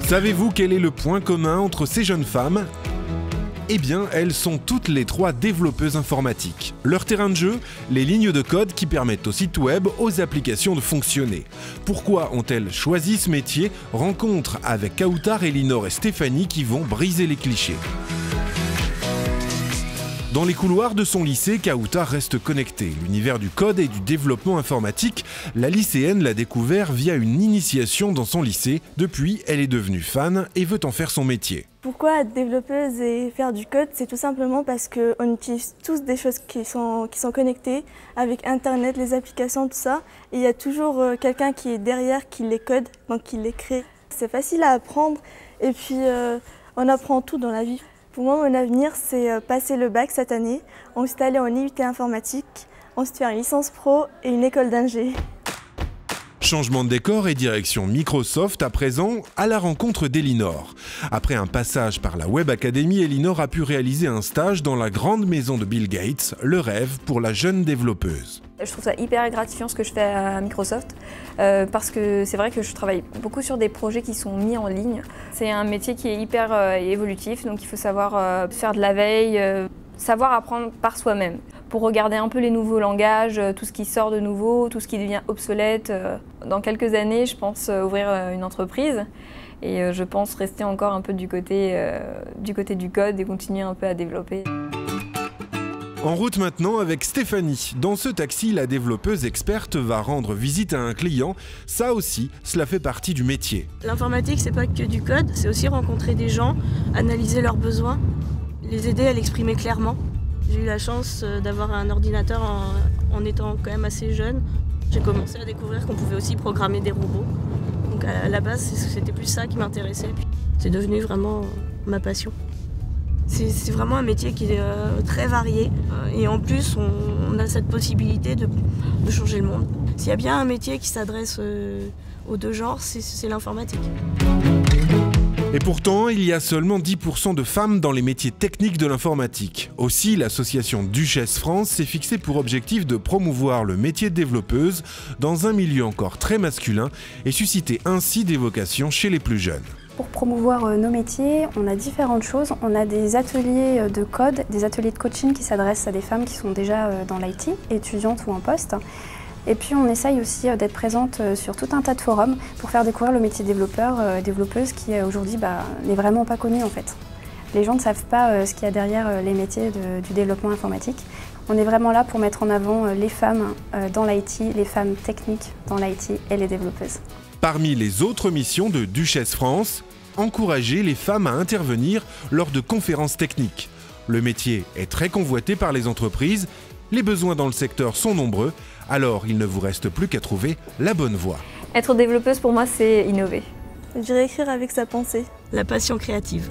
Savez-vous quel est le point commun entre ces jeunes femmes ? Eh bien, elles sont toutes les trois développeuses informatiques. Leur terrain de jeu, les lignes de code qui permettent aux sites web, aux applications de fonctionner. Pourquoi ont-elles choisi ce métier ? Rencontre avec Kautar, Elinor et Stéphanie qui vont briser les clichés. Dans les couloirs de son lycée, Kautar reste connectée. L'univers du code et du développement informatique, la lycéenne l'a découvert via une initiation dans son lycée. Depuis, elle est devenue fan et veut en faire son métier. Pourquoi être développeuse et faire du code? C'est tout simplement parce qu'on utilise tous des choses qui sont connectées avec Internet, les applications, tout ça. Et il y a toujours quelqu'un qui est derrière, qui les code, donc qui les crée. C'est facile à apprendre et puis on apprend tout dans la vie. Pour moi, mon avenir, c'est passer le bac cette année, ensuite aller en IUT informatique, ensuite faire une licence pro et une école d'ingé. Changement de décor et direction Microsoft à présent à la rencontre d'Elinor. Après un passage par la Web Academy, Elinor a pu réaliser un stage dans la grande maison de Bill Gates, le rêve pour la jeune développeuse. Je trouve ça hyper gratifiant ce que je fais à Microsoft parce que c'est vrai que je travaille beaucoup sur des projets qui sont mis en ligne. C'est un métier qui est hyper évolutif, donc il faut savoir faire de la veille, savoir apprendre par soi-même pour regarder un peu les nouveaux langages, tout ce qui sort de nouveau, tout ce qui devient obsolète. Dans quelques années, je pense ouvrir une entreprise et je pense rester encore un peu du côté du code et continuer un peu à développer. En route maintenant avec Stéphanie. Dans ce taxi, la développeuse experte va rendre visite à un client. Ça aussi, cela fait partie du métier. L'informatique, c'est pas que du code, c'est aussi rencontrer des gens, analyser leurs besoins, les aider à l'exprimer clairement. J'ai eu la chance d'avoir un ordinateur en étant quand même assez jeune. J'ai commencé à découvrir qu'on pouvait aussi programmer des robots. Donc à la base, c'était plus ça qui m'intéressait. C'est devenu vraiment ma passion. C'est vraiment un métier qui est très varié et en plus on a cette possibilité de changer le monde. S'il y a bien un métier qui s'adresse aux deux genres, c'est l'informatique. Et pourtant, il y a seulement 10% de femmes dans les métiers techniques de l'informatique. Aussi, l'association Duchesse France s'est fixée pour objectif de promouvoir le métier de développeuse dans un milieu encore très masculin et susciter ainsi des vocations chez les plus jeunes. Pour promouvoir nos métiers, on a différentes choses. On a des ateliers de code, des ateliers de coaching qui s'adressent à des femmes qui sont déjà dans l'IT, étudiantes ou en poste. Et puis on essaye aussi d'être présente sur tout un tas de forums pour faire découvrir le métier de développeur, développeuse qui aujourd'hui n'est vraiment pas connu en fait. Les gens ne savent pas ce qu'il y a derrière les métiers du développement informatique. On est vraiment là pour mettre en avant les femmes dans l'IT, les femmes techniques dans l'IT et les développeuses. Parmi les autres missions de Duchesse France, encourager les femmes à intervenir lors de conférences techniques. Le métier est très convoité par les entreprises, les besoins dans le secteur sont nombreux, alors il ne vous reste plus qu'à trouver la bonne voie. Être développeuse pour moi, c'est innover. Je dirais écrire avec sa pensée. La passion créative.